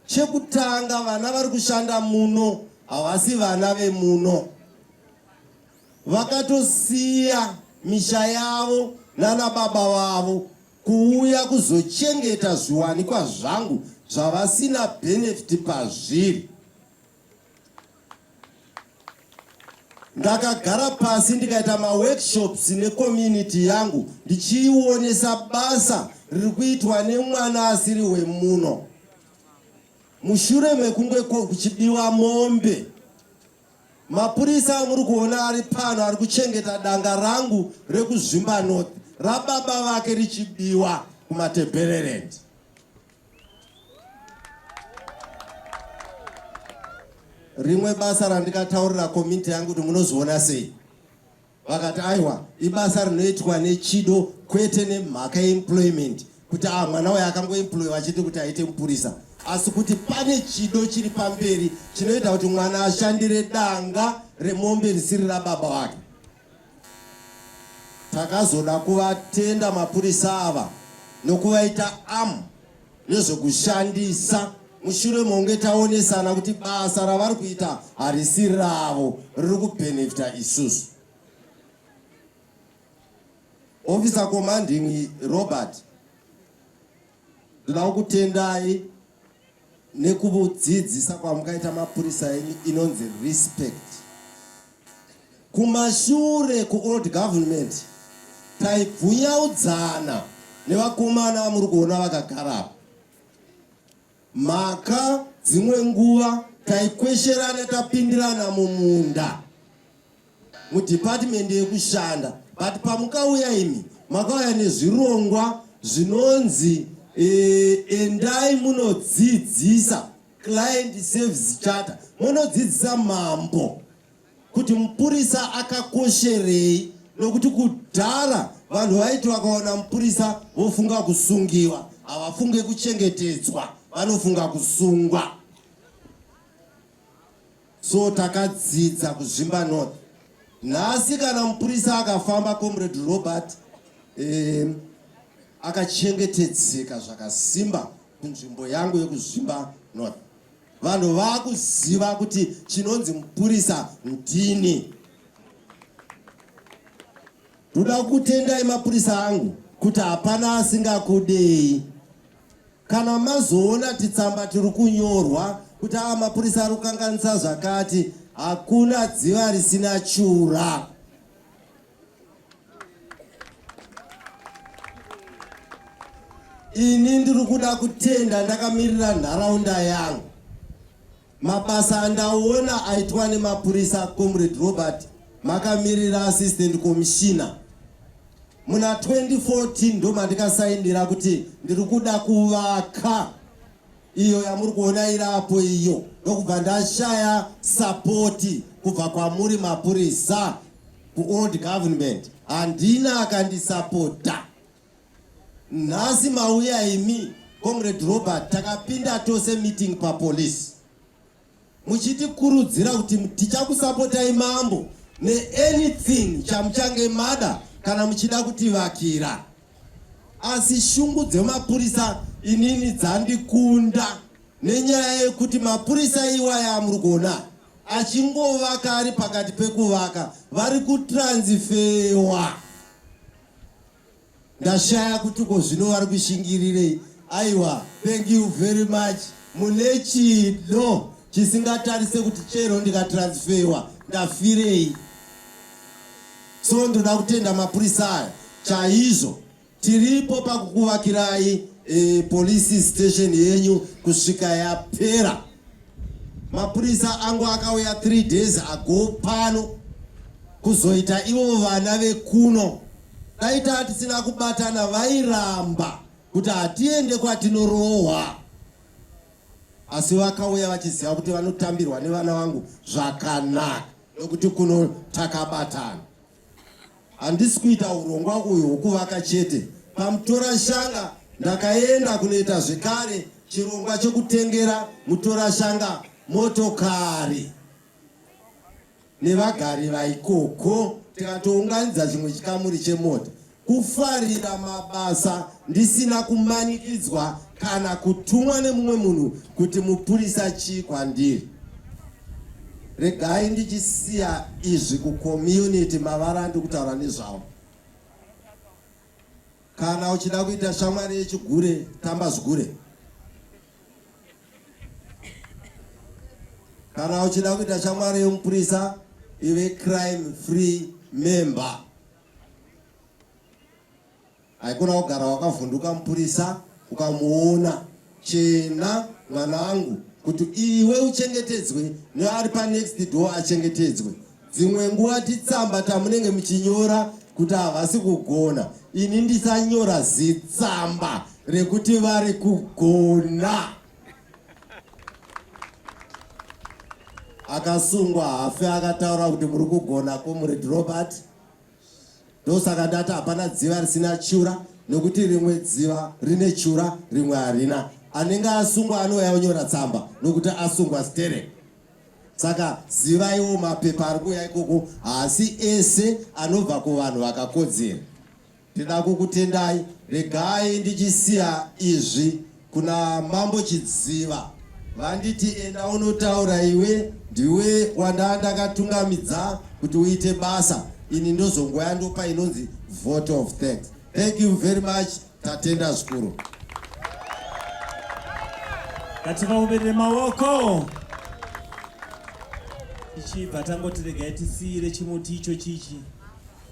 Chekutanga vana vari kushanda muno havasi vana vemuno. Vakatosiya misha yavo nana baba vavo kuuya kuzochengeta zviwanikwa zvangu zvavasina benefit pazviri. Ndakagara pasi ndikaita maworkshops necommunity yangu ndichiionesa basa riri kuitwa nemwana asiri wemuno. Mushure mekunge kuchibiwa mombe, mapurisa amuri kuona ari pano ari kuchengeta danga rangu rekuzvimba North rababa vake richibiwa kumaTebeleland. Rimwe basa randikataurira community yangu kuti munoziona sei. Vakati aiwa ibasa rinoitwa nechido kwete nemhaka yeemployment kuti mwana waye akangoemploy vachiti kuti aite mupurisa. Asi kuti pane chido chiri pamberi chinoita kuti mwana ashandire danga remombe risiri rababa wake. Takazoda kuvatenda mapurisa ava nokuvaita nezvekushandisa. Mushure monge taonesana kuti basa ravari kuita harisi ravo, riri kubenefita isusu. Officer Commanding Robert, ndoda kutendai nekudzidzisa kwamukaita mapurisa enyu inonzi respect. Kumashure kuold government taibvunyaudzana nevakomana vamuri kuona vakagara. Maka dzimwe nguva taikwesherana tapindirana mumunda mudepartment yekushanda, but pamukauya imi makauya nezvirongwa zvinonzi endai munodzidzisa client service charter munodzidzisa mambo kuti mupurisa akakosherei, nokuti kudhara vanhu vaiti vakaona mupurisa vofunga kusungiwa, havafunge kuchengetedzwa, vanofunga kusungwa. So takadzidza kuzvimba north. Nhasi kana mupurisa akafamba Comrade Robert akachengetedzeka zvakasimba kunzvimbo yangu yekuzvimba north, vanhu vakuziva kuti chinonzi mupurisa ndini. Ndoda kutendai mapurisa angu kuti hapana asingakudei. Kana mazoona titsamba tiri kunyorwa kuti mapurisa ari kukanganisa zvakati, hakuna dziva risina chura. Ini ndiri kuda kutenda ndakamirira nharaunda yangu. Mabasa andaona aitwa nemapurisa Comrade Robert, makamirira assistant commissioner. Muna 2014 ndo mandikasaindira kuti ndiri kuda kuvaka iyo yamuri kuona irapo iyo, ndokubva ndashaya support kubva kwamuri mapurisa ku old government, handina akandisapota. Nhasi mauya imi Comrade Robert takapinda tose meeting pa police, muchitikurudzira kuti tichakusapotai mambo ne anything chamuchange mada kana muchida kutivakira. Asi shungu dzemapurisa inini dzandikunda, nenyaya yekuti mapurisa iwaya amuri kuona achingovaka ari pakati pekuvaka vari kutransferwa. Ndashaya kuti ko zvino vari kushingirirei. Aiwa, thank you very much. Mune chido chisingatarise kuti chero ndikatransferwa ndafirei. So ndoda kutenda mapurisa aya chaizvo. Tiripo pakukuvakirai police station yenyu kusvika yapera. Mapurisa angu akauya 3 days ago pano kuzoita ivo vana vekuno. Daita hatisina kubatana vairamba kuti hatiende kwatinorohwa. Asi vakauya vachiziva kuti vanotambirwa nevana vangu zvakanaka, nokuti kuno takabatana. Handisi kuita urongwa uyu hwekuvaka chete. Pamutora shanga ndakaenda kunoita zvekare chirongwa chekutengera mutora shanga motokari nevagari vaikoko, tikatounganidza chimwe chikamuri chemota. Kufarira mabasa ndisina kumanikidzwa kana kutumwa nemumwe munhu kuti mupurisa chii kwandiri. Regai ndichisiya izvi kucommunity mavarandi kutaura nezvavo. Kana uchida kuita shamwari yechigure, tamba zvigure. Kana uchida kuita shamwari yomupurisa, ive crime free member. Haikuna kugara wakavhunduka mupurisa ukamuona chena mwana wangu kuti iwe uchengetedzwe neari pa next door achengetedzwe. Dzimwe nguva titsamba tamunenge muchinyora kuti havasi kugona, ini ndisanyora zitsamba rekuti vari kugona. Akasungwa hafe akataura kuti muri kugona Comrade Robert. Ndosaka ndati hapana dziva risina chura, nokuti rimwe dziva rine chura rimwe harina. Anenge asungwa anouya onyora tsamba nokuti asungwa stere. Saka zivaiwo mapepa ari kuuya ikoko haasi ese anobva kuvanhu vakakodzera. Ndida kukutendai. Regai ndichisiya izvi kuna mambo Chidziva. Vanditi enda unotaura iwe, ndiwe ndakatungamidza kuti uite basa. Ini ndozongoya ndopa inonzi vote of thanks. Thank you very much. Tatenda zvikuru. Ngativaumbirire maoko. Ichibva tangoti regai tisiyire chimuti icho chichi.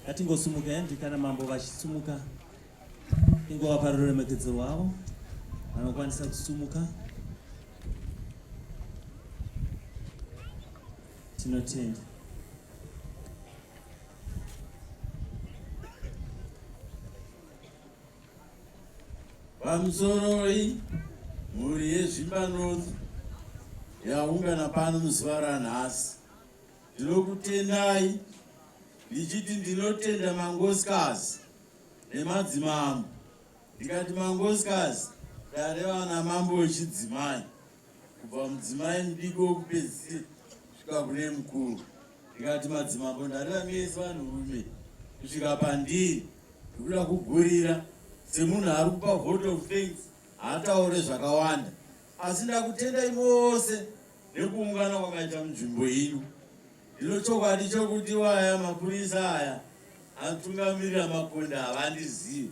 Ngatingosumuka hendi kana mambo vachisumuka. Ingova ruremekedzo rwavo. Vanokwanisa kusumuka. Tinotenda. Pamusorori muri yezvimba north yaungana pano muzuva ranhasi. Ndinokutendai ndichiti ndinotenda mangosikazi nemadzimambo. Ndikati mangosikazi ndareva namambo wechidzimai, kubva mudzimai mudiki wokupedzisira kusvika kune mukuru. Ndikati madzimambo ndareva mese vanhurume kusvika pandiri, ndikuda kugurira semunhu ari kupa vote of thanks, haataure zvakawanda, asi ndakutendai mose nekuungana kwakaita munzvimbo ino. Ndino chokwadi chokuti waya mapurisa aya anotungamirira makonda havandizivi,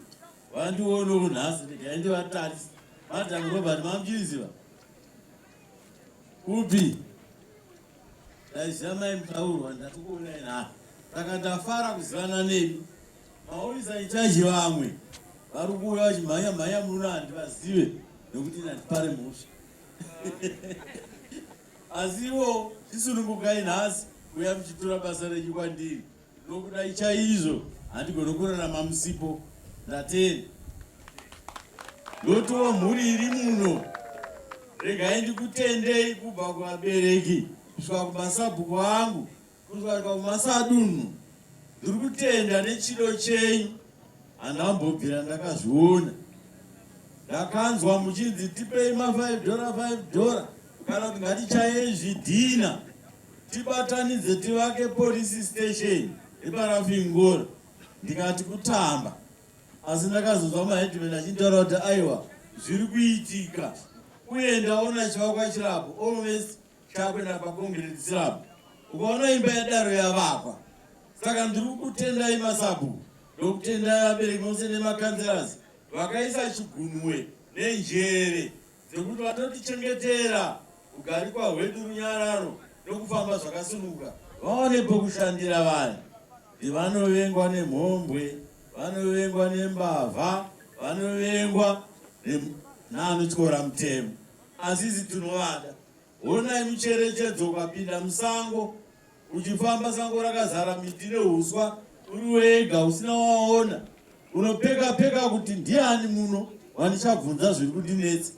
vandiono nhasi ndikaendevatarisa. Madam Robert mamuchiziva kupi? Ndaiziva mai mutaurwa ndatikuonai nhasi, saka ndafara kuzivana nemi. Maurisa itachi vamwe vari kuuya vachimhanya muno handivazive nekuti ndandipare mhosva. Asi ivo chisunungukai nhasi kuya muchitora basa renyu kwandiri, nokudai chaizvo handigoni kurarama musipo. Ndatenda ndotiwo mhuri iri muno, regai ndikutendei kubva kuvabereki kusvika kumasabhuku angu kusvika kumasadunhu. Ndiri kutenda nechido chenyu, handambobvira ndakazviona. Ndakanzwa muchinzi tipei $5 kana kuti ngatichayei zvidhina tibatanidze tivake police station iparafingora. Ndikati kutamba, asi ndakazonzwa mahedhimeni achintaura kuti aiwa zviri kuitika, uye ndaona chivakwa chirapo always chakwenda paCongress chirapo, ukaona imba yadaro yavakwa. Saka ndiri kutendai masabhuku, ndokutendai vabereki mose nemakanzerazi vakaisa chigunwe nenjere dzekuti vanotichengetera kugarikwa hwedu runyararo nokufamba zvakasununguka, vaone pokushandira vanhu. Vanovengwa nemhombwe, vanovengwa nembavha, vanovengwa neanotyora mutemo, asi isi tinovada. Onai mucherechedzo ukapinda musango, uchifamba sango rakazara miti neuswa, uri wega usina waona, unopeka kuti ndiani muno wandichabvunza zviri kundinetsa.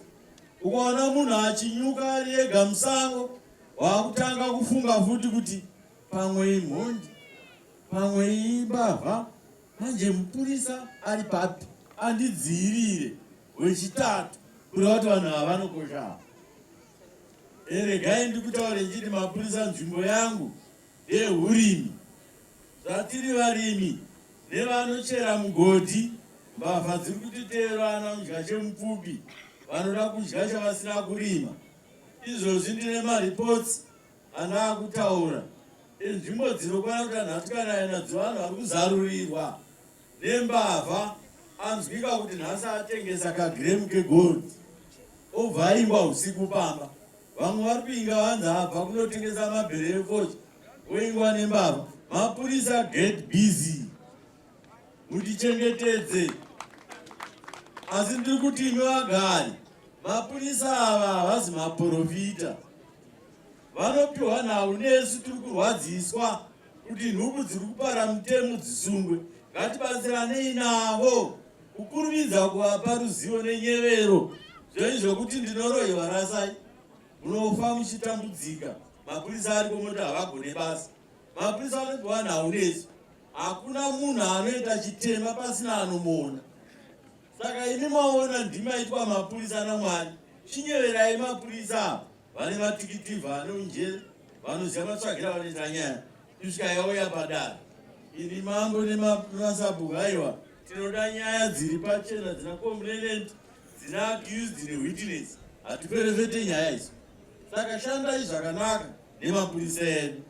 Ukaona munhu achinyuka ari ega musango, wakutanga kufunga futi kuti pamwe imhondi, pamwe imbavha, manje mupurisa ari papi, andidziirire. Wechitatu kureva kuti vanhu ava vanokosha. Regai ndikutaure ndichiti mapurisa nzvimbo yangu yehurimi. Zvatiri varimi nevanochera mugodhi, mbavha dziri kutiteerana mudya chemupfupi, vanoda kudya chavasina kurima. Izvozvi ndine maripotsi andaa kutaura enzvimbo dzinokwana kuti anhatu kana ainadzo vanhu vari kuzarurirwa nembavha. Anzwika kuti nhasi atengesa kagiremu kegold, obva aimba usiku pamba. Vamwe vari kuinga vanzi abva kunotengesa mabhere efocha, oingwa nembavha. Mapurisa get busy, mutichengetedze. Asi ndiri kuti imi vagari, mapurisa ava havazi maprofita, vanopiwa nhau nesu tiri kurwadziswa kuti nhubu dziri kupara mutemo dzisungwe. Ngatibatsiranei navo kukurumidza kuvapa ruzivo nenyevero. Zvenyu zvokuti ndinorohwa rasai, munofa muchitambudzika. Mapurisa ari komoti havagone basa. Mapurisa vanopiwa nhau nesu, hakuna munhu anoita chitema pasina anomuona. Saka imi maona ndima itwa mapurisa naMwari, chinyeverai mapurisa ava vane matikiti, vane unjere, vanoziva matsvagira vanoita nyaya kusvika yauya padare. Ini mambo nemasabhuku, aiwa tinoda nyaya dziri pachena, dzina complainant, dzina accused newitness. Hatiperefete nyaya idzo. Saka shandai zvakanaka nemapurisa edu.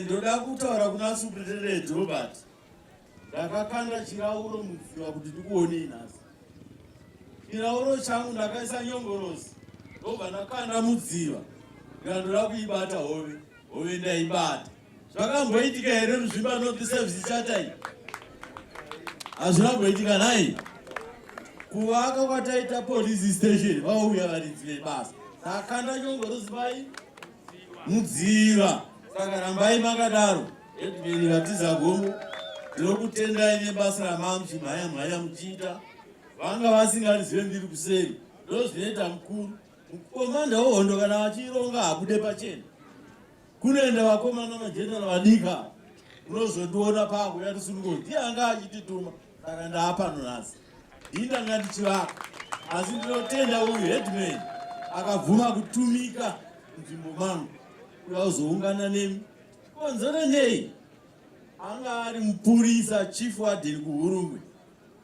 Ndoda kutaura kuna Superintendent Robert. Ndakakanda chirauro mudziva kuti ndikuonei nhasi. Chirauro changu ndakaisa nyongorosi, ndobva ndakanda mudziva, ndoda kuibata hove ndaibata. Zvakamboitika here muzvimba North Service chatai? Hazvina kumboitika nai? Kuvaka kwataita police station, vauya varidzi vebasa, ndakanda nyongorosi pai mudziva. Saka rambai makadaro, edmeni vatiza gomo, ndinokutendai nebasa ramangu chimhanya muchiita. Vanga vasingarizive ndiri kuseri, ndozvinoita mukuru. komanda wohondo kana vachironga hakude pachena kunoenda vakomana majenera vadika unozondiona pangu yatisunungo ndiye anga achitituma saka ndaapano nhasi ndindanga ndichivaka asi ndinotenda uyu headman akabvuma kutumika nzvimbo mangu kuda kuzoungana nemi konzero nei anga ari mupurisa chief wadhiri kuhurungwe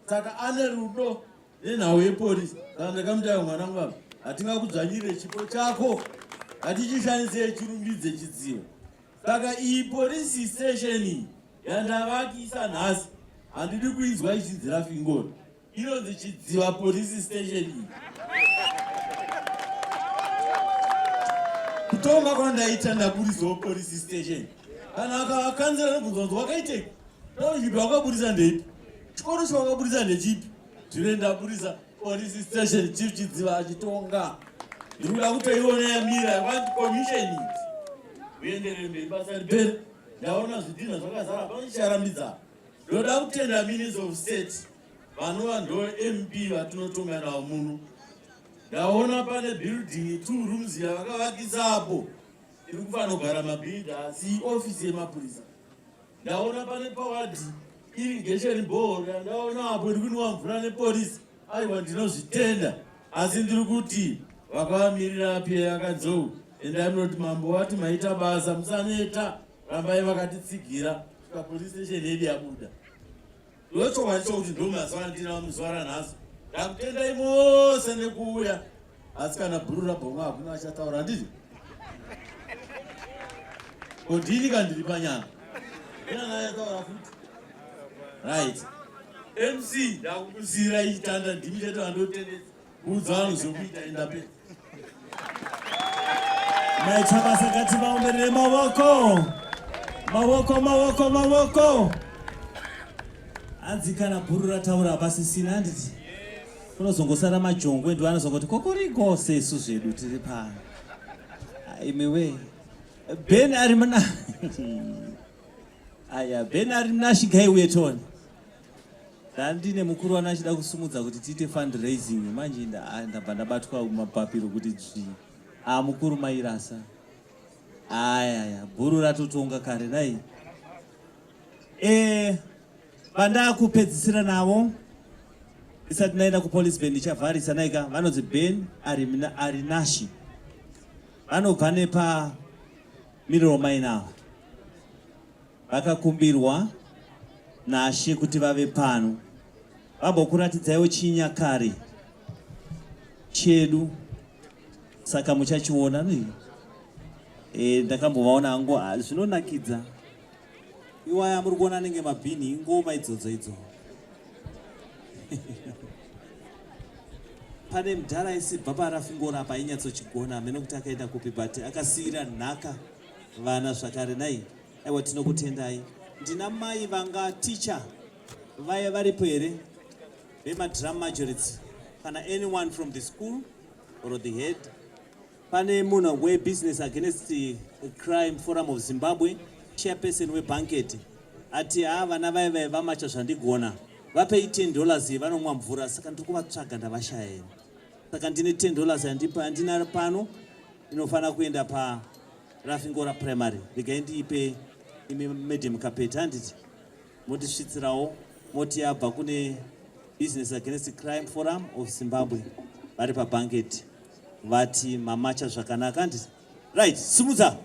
saka ane rudo nenhau yepolisi saka ndakamutayo mwana ngwava hatingakudzvanyire chipo chako hatichishandisei chirumbidze chidziva saka iyi polisi station iyi yandavakisa nhasi handidi kuinzwa ichinzira fingoni inonzi chidziva polisi station iyi kutonga kwandaita ndaburisawo polisi station kana akakanzira nebvunzanzo wakaiteki nachipi wakaburisa ndeipi chikoro chawakaburisa ndechipi zvine ndaburisa polisi station chief chidziva achitonga ndiri kuda kutoiona yamira yakwanti commission it uenderere mberi basa ripere ndaona zvidhina zvakazara panochicharambidzana ndoda kutenda minister of state vanova ndo mp vatinotonga navo muno ndaona pane building 2 rooms yavakavakisapo iri kufanira kugara mabhilders ofisi yemapurisa ndaona pane pawadi irrigation board yandaona apo iri kunwa mvura nepolisi aiwa ndinozvitenda asi ndiri kuti vakavamirira pia akanzou endainoti mambo wati maita basa musaneta rambai vakatitsigira kusvika police station yedu yabuda ndochokwadi chokuti ndo mazuva andina muzuva ranhasi ndakutendai mose nekuuya asi kana bhuru rabhonga hakuna achataura handiti kodini kandiri panyanga inanayataura futi right mc ndakukusira ichitanda ndimi chete vandotendesa kuudza vanhu zvokuita endapedza maita basa ngati vaomberere mavoko mavoko mavoko mavoko hanzi kana bhuru rataura pasisina handiti kunozongosara majongwe ndo anozongoti kokoriko sesu zvedu tiri pano imiwe ben ari muna aya ben ari munashigai wetoni ndandine mukuru wano achida kusumudza kuti tiite fundraising manje ndabva ndabatwa mapapiro kuti dzvi mukuru mairasa aya bhuru ratotonga kare dai vandakupedzisira navo isati naenda kupolice band ichavharisa naika vanonzi ben arinashi vanobva nepa miriro mainavo vakakumbirwa nashe kuti vave pano vambokuratidzaiwo chinyakare chedu saka muchachiona ni ndakambovaona hangu zvinonakidza iwaya muri kuona nenge mabhini ingoma idzodzo idzo pane mudhara isibva parafingora apa ainyatsochigona hamene kuti akaenda kupi but akasiyira nhaka vana zvakare nai aiwa tinokutendai ndina mai vanga ticha vaya varipo here vemadrum majority kana anyone from the school or the head pane munhu webusiness against crime forum of Zimbabwe chairperson webanket ati vana vaya vamacha zvandigona vapei $10 vanomwa mvura saka ndiri kuvatsvaga ndavashaya saka ndine $10 handina pano inofanira kuenda parafingora primary regai ndiipe imi medium carpet handiti motisvitsirawo moti yabva kune business against crime forum of Zimbabwe vari pabanket vati mamacha zvakanaka handiti right simudza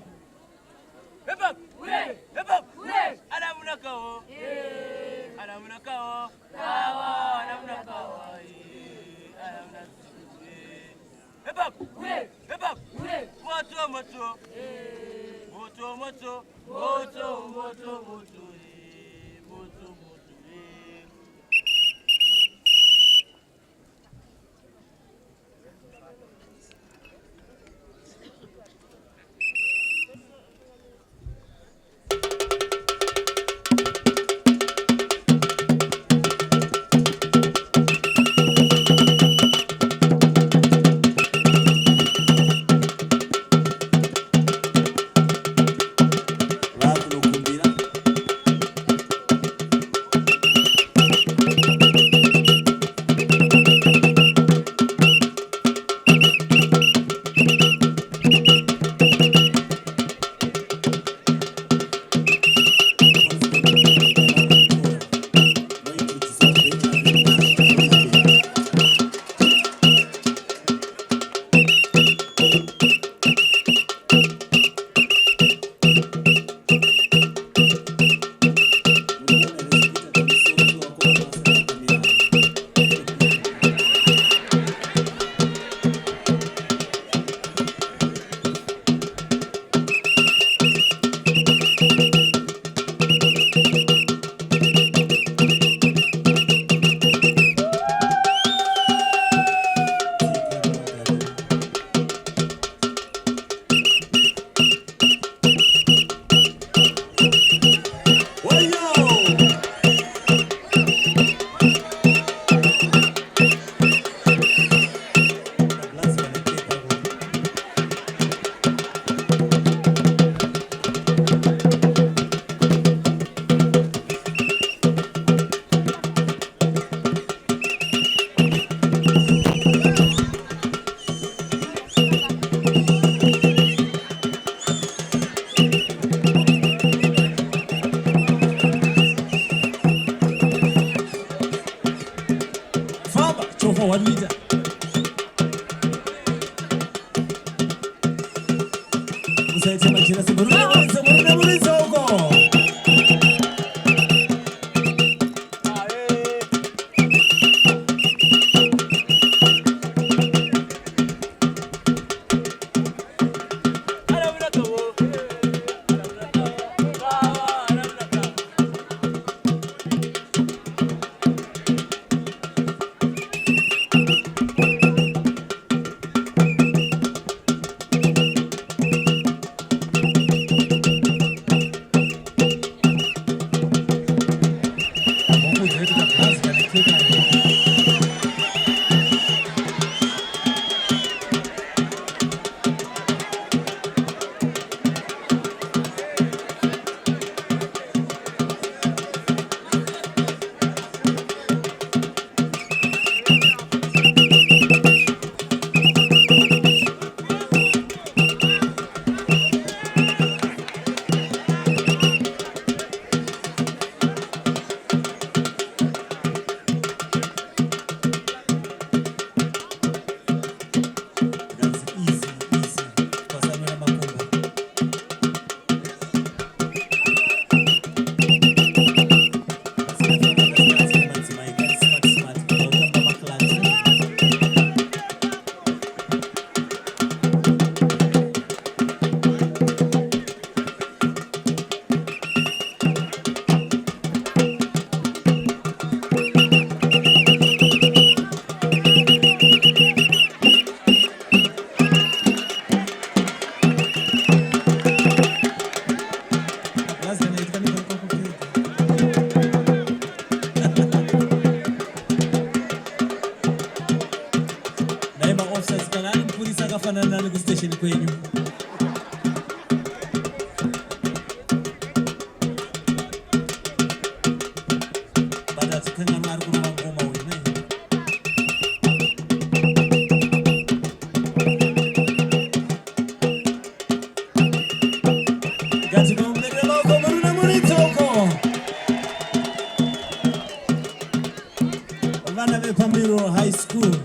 High School.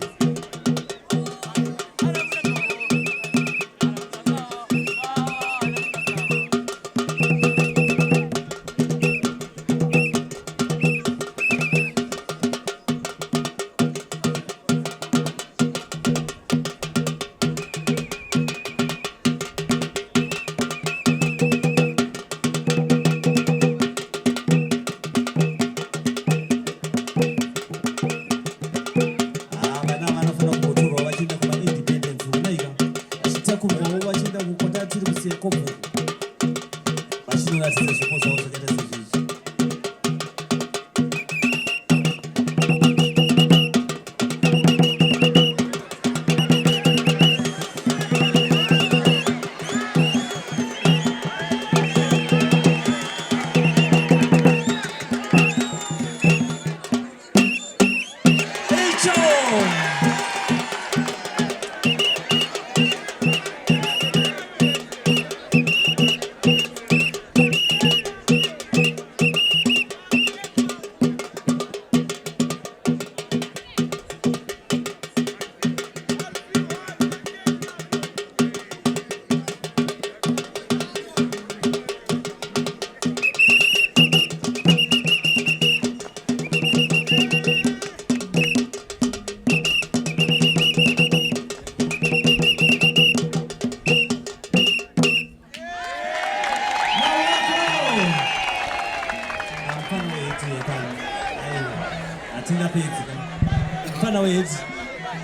Mfana wetu.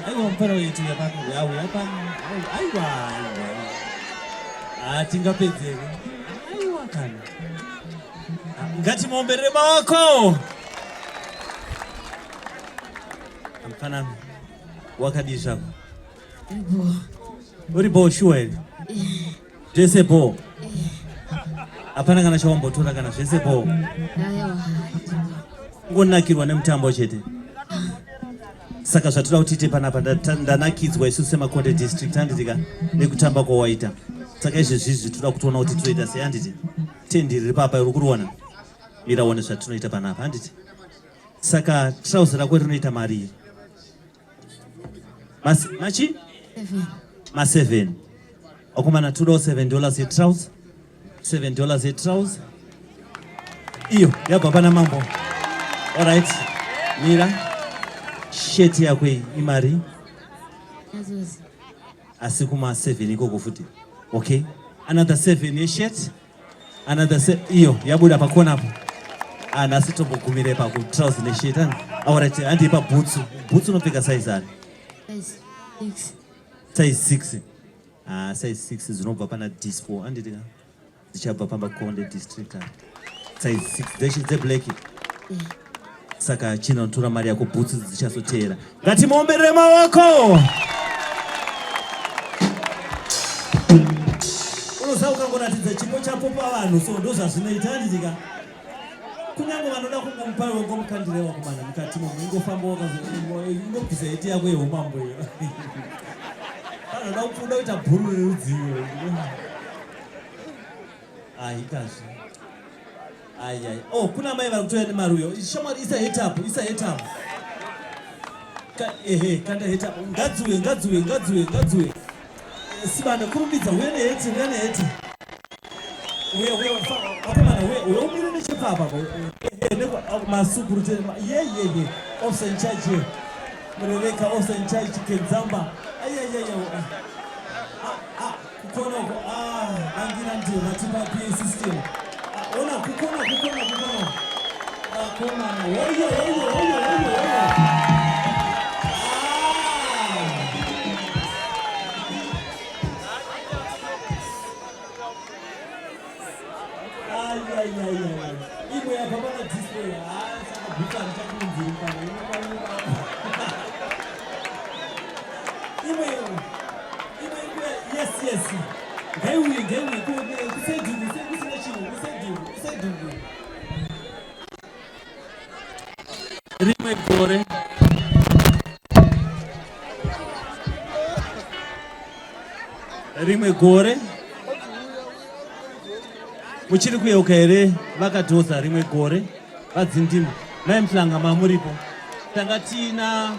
Aiwa mfana wetu ya pano yawe hapa. Aiwa. Atinga pete. Aiwa kana. Ngati muombere wako. Mfana wakadisha. Uri bo shuwe. Jese bo. Apana kana shombo tora kana jese bo. Ngonakirwa nemtambo chete. Saka zvatira kutite panapa ndanakidzwa isu semakonde district handiti nekutamba kwawaita. Saka izvezvizvi toda kutoona kuti toita sei handiti. Tendi riri papa iri kuruona. Miraone zvatinoita panapa handiti. Saka trouser rako rinoita mari. Machi? 7. Akomana $2 $7 ye trouser. $7 a trouser. Iyo yabva pana mambo. Alright. Mira. Shirt yako imari. Asikuma 7 ikoko futi. Okay. Another 7 ye shirt. Another 7 iyo yabuda pakona hapo. Anasitombokumire pa ku trouser ne shirt. Alright, andi pa boots. Boots unopfeka size ani? Size 6. Size 6 zinobva pana D4 anditi dzichabva pamba Konde district. Size 6 the black. Saka chino ntura mari yako boots dzichazotera. Ngatimuomberere maoko. Unosa ukangoratidza chipo chapo pavanhu so ndo zvazvinoita nditika. Kunyange vanoda kungomupa ngomukandire wakomana mukati mungofamba wakazongobvisa heti yako yeumambo iyo. Vanoda kufuda kuita bhuru rerudzivo. Kazi. Oh, kuna mai vari kutoya nemaruyo. Shamwari isa head up. Kanda head up. Ngadziwe. Sibana kurumbidza uye neheti. Uye umire nechepapa. Masukuru ye. Officer in charge here. Mureveka officer in charge Kenzamba. Kukonoko. Angira ndio matipa PA system. Ona kukono. Koma. Oyo. Imwe ya baba na display. Saka buka nitakunzira pana. Imwe. Yes. Gaiwi. Kusedugu. Rimwe gore. Muchiri kuyeuka here vakadhoza rimwe gore vadzindima maimhlanga mamuripo tangatina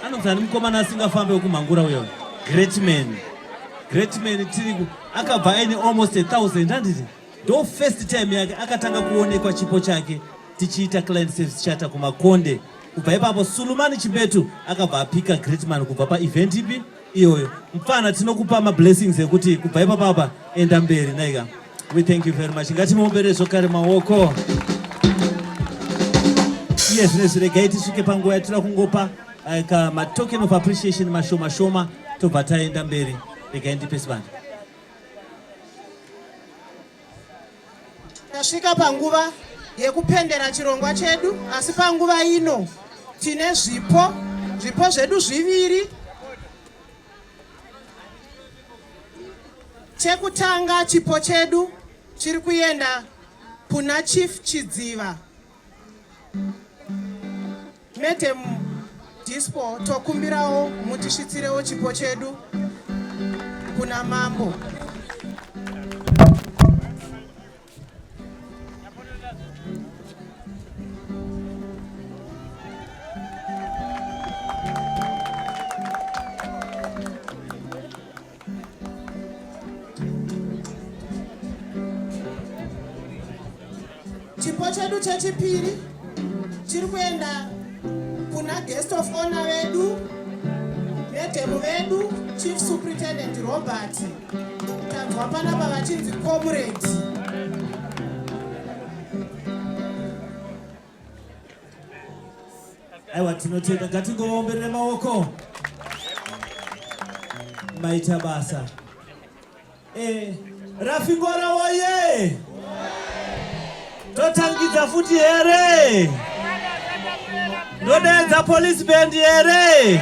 anonzani mukomana asingafambe kumhangura uyo great man tiriku akabva aine almost 1,000 handiti ndo first time yake akatanga kuonekwa chipo chake tichiita client service chata kumakonde kubva ipapo Sulumani Chibetu akabva apika great man kubva paevent ipi iyoyo mfana tinokupa mablessings ekuti kubva ipapapa enda mberi naika. We thank you very much. Ngatimuomberere zvakare maoko. Yes, regai tisvike panguva yatira kungopa ma token of appreciation mashoma tobva taenda mberi. Regai ndipe sibanda. Tasvika panguva yekupendera chirongwa chedu, asi panguva ino tine zvipo zvedu zviviri. Chekutanga chipo chedu chiri kuenda kuna Chief Chidziva. Mete dispo tokumbirawo mutishitsirewo chipo chedu kuna mambo. Chipo chedu chechipiri chiri kuenda kuna guest of honor vedu nedemo vedu Chief Superintendent Robert. Tanzwa panapa vachinzi comrade. Aiwa tinotenda ngatingovaomberere maoko. Maita basa. Rafingora woye! Totangidza futi here. Ndodenza police band here.